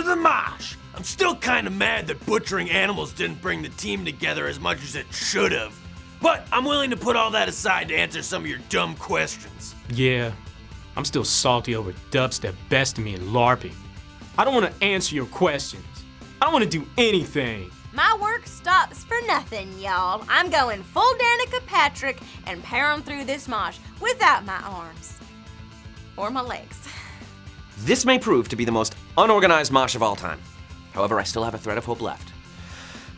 the mosh! I'm still kinda mad that butchering animals didn't bring the team together as much as it should've. But I'm willing to put all that aside to answer some of your dumb questions. Yeah, I'm still salty over Dubstep besting me and LARPing. I don't want to answer your questions. I don't want to do anything. My work stops for nothing, y'all. I'm going full Danica Patrick and powering through this mosh without my arms. Or my legs. This may prove to be the most unorganized mosh of all time. However, I still have a thread of hope left.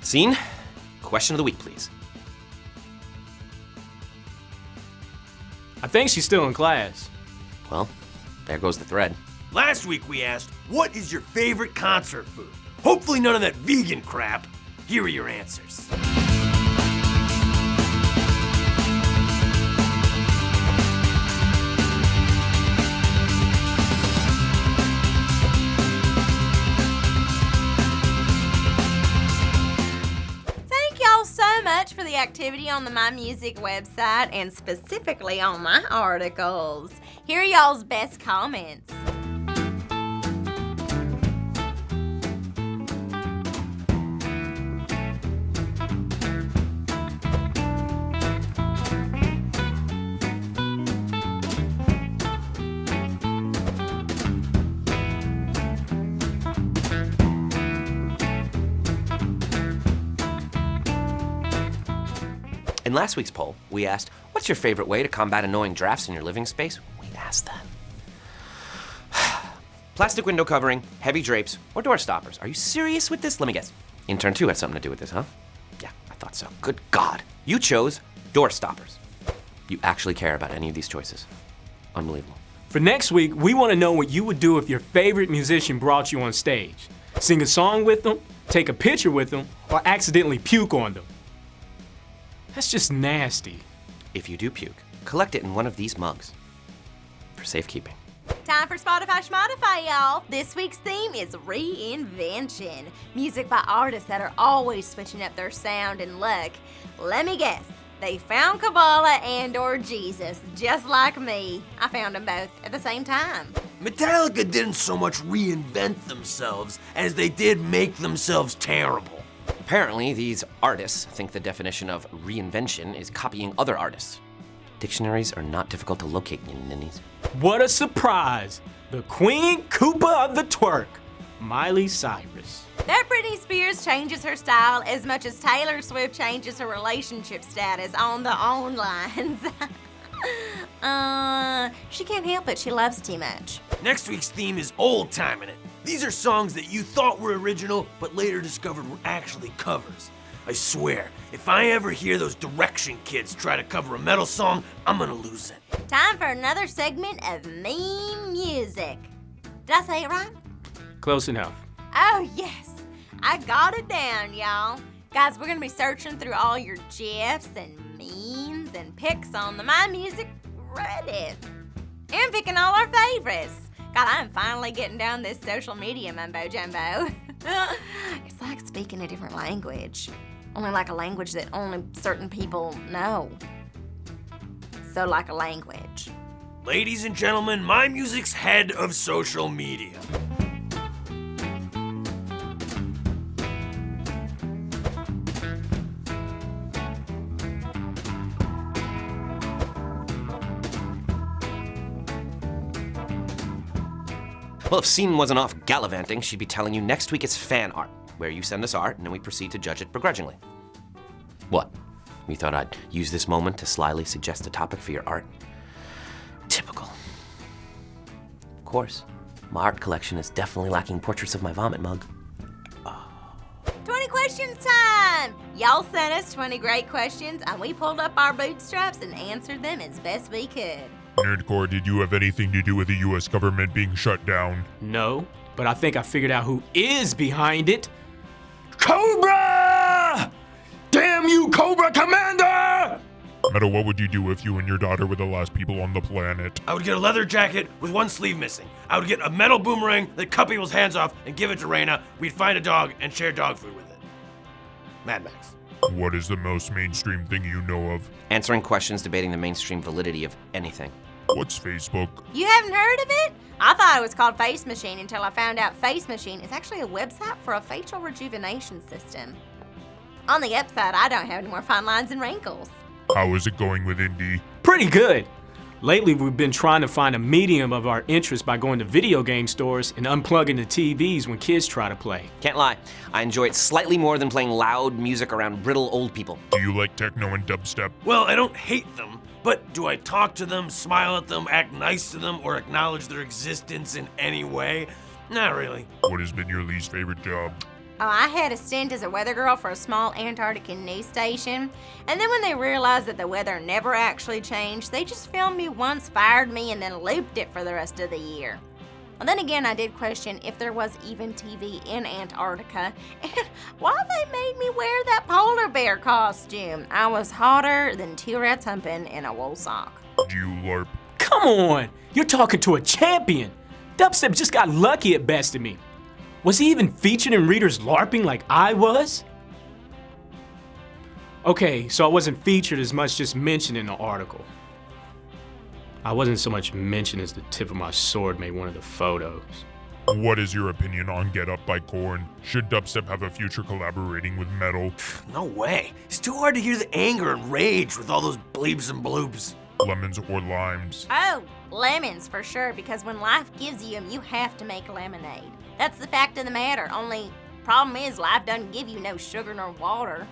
Scene, question of the week, please. I think she's still in class. Well, there goes the thread. Last week we asked, what is your favorite concert food? Hopefully none of that vegan crap. Here are your answers. So much for the activity on the MyMusic website and specifically on my articles. Here are y'all's best comments. In last week's poll, we asked, what's your favorite way to combat annoying drafts in your living space? We asked that. Plastic window covering, heavy drapes, or door stoppers. Are you serious with this? Let me guess. Intern 2 has something to do with this, huh? Yeah, I thought so. Good God. You chose door stoppers. You actually care about any of these choices. Unbelievable. For next week, we want to know what you would do if your favorite musician brought you on stage. Sing a song with them, take a picture with them, or accidentally puke on them. That's just nasty. If you do puke, collect it in one of these mugs for safekeeping. Time for Spotify Schmotify, y'all. This week's theme is reinvention. Music by artists that are always switching up their sound and look. Let me guess, they found Kabbalah and or Jesus, just like me. I found them both at the same time. Metallica didn't so much reinvent themselves as they did make themselves terrible. Apparently, these artists think the definition of reinvention is copying other artists. Dictionaries are not difficult to locate, you ninnies. What a surprise! The Queen KOOPA of the TWERK, Miley Cyrus. That Britney Spears changes her style as much as Taylor Swift changes her relationship status on the onlines. She can't help it, she loves too much. Next week's theme is old-timing it. These are songs that you thought were original, but later discovered were actually covers. I swear, if I ever hear those Direction kids try to cover a metal song, I'm gonna lose it. Time for another segment of MyMusic. Did I say it right? Close enough. Oh yes, I got it down, y'all. Guys, we're gonna be searching through all your GIFs and memes and pics on the MyMusic Reddit. And picking all our favorites. God, I'm finally getting down this social media mumbo jumbo. It's like speaking a different language. Only like a language that only certain people know. So like a language. Ladies and gentlemen, MyMusic's head of social media. Well, if Scene wasn't off gallivanting, she'd be telling you next week it's fan art, where you send us art and then we proceed to judge it begrudgingly. What? You thought I'd use this moment to slyly suggest a topic for your art? Typical. Of course, my art collection is definitely lacking portraits of my vomit mug. 20 questions time! Y'all sent us 20 great questions and we pulled up our bootstraps and answered them as best we could. Nerdcore, did you have anything to do with the US government being shut down? No, but I think I figured out who is behind it. Cobra! Damn you, Cobra Commander! Metal, what would you do if you and your daughter were the last people on the planet? I would get a leather jacket with one sleeve missing. I would get a metal boomerang that cut people's hands off and give it to Raina. We'd find a dog and share dog food with it. Mad Max. What is the most mainstream thing you know of? Answering questions debating the mainstream validity of anything. What's Facebook? You haven't heard of it? I thought it was called Face Machine until I found out Face Machine is actually a website for a facial rejuvenation system. On the upside, I don't have any more fine lines and wrinkles. How is it going with indie? Pretty good. Lately, we've been trying to find a medium of our interest by going to video game stores and unplugging the TVs when kids try to play. Can't lie, I enjoy it slightly more than playing loud music around brittle old people. Do you like techno and dubstep? Well, I don't hate them, but do I talk to them, smile at them, act nice to them, or acknowledge their existence in any way? Not really. What has been your least favorite job? Oh, I had a stint as a weather girl for a small Antarctic news station, and then when they realized that the weather never actually changed, they just filmed me once, fired me, and then looped it for the rest of the year. Well, then again, I did question if there was even TV in Antarctica, and why they made me wear that polar bear costume. I was hotter than two rats humping in a wool sock. Do you LARP? Come on! You're talking to a champion! Dubstep just got lucky at besting me. Was he even featured in readers LARPing like I was? Okay, so I wasn't featured as much, just mentioned in the article. I wasn't so much mentioned as the tip of my sword made one of the photos. What is your opinion on Get Up by Korn? Should dubstep have a future collaborating with metal? No way. It's too hard to hear the anger and rage with all those bleeps and bloops. Lemons or limes? Oh, lemons for sure, because when life gives you them, you have to make lemonade. That's the fact of the matter. Only problem is life doesn't give you no sugar nor water.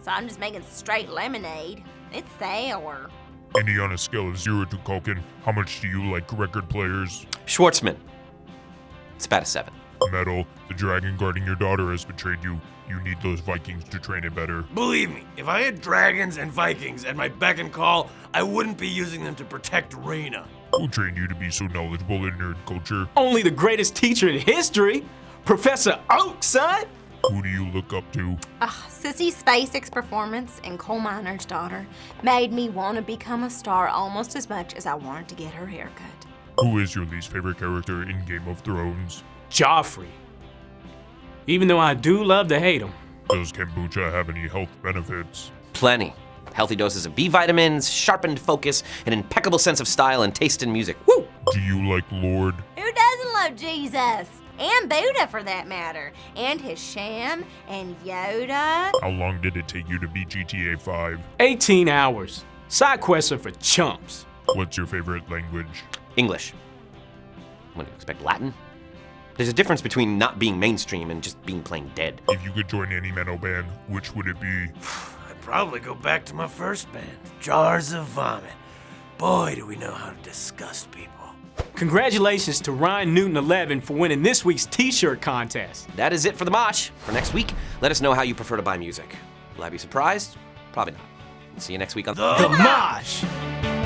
So I'm just making straight lemonade. It's sour. Any on a scale of 0 to Koken, how much do you like record players? Schwartzman. It's about a 7. Metal, the dragon guarding your daughter has betrayed you. You need those Vikings to train it better. Believe me, if I had dragons and Vikings at my beck and call, I wouldn't be using them to protect Rena. Who trained you to be so knowledgeable in nerd culture? Only the greatest teacher in history, Professor Oak, son! Who do you look up to? Sissy SpaceX performance in Coal Miner's Daughter made me want to become a star almost as much as I wanted to get her haircut. Who is your least favorite character in Game of Thrones? Joffrey. Even though I do love to hate him. Does kombucha have any health benefits? Plenty. Healthy doses of B vitamins, sharpened focus, an impeccable sense of style and taste in music. Woo! Do you like Lord? Who doesn't love Jesus? And Buddha for that matter. And Hashem and Yoda. How long did it take you to beat GTA 5? 18 hours. Side quests are for chumps. What's your favorite language? English. What do you expect, Latin? There's a difference between not being mainstream and just being plain dead. If you could join any metal band, which would it be? I'd probably go back to my first band, Jars of Vomit. Boy, do we know how to disgust people. Congratulations to Ryan Newton 11 for winning this week's t-shirt contest. That is it for the Mosh. For next week, let us know how you prefer to buy music. Will I be surprised? Probably not. See you next week on The Mosh!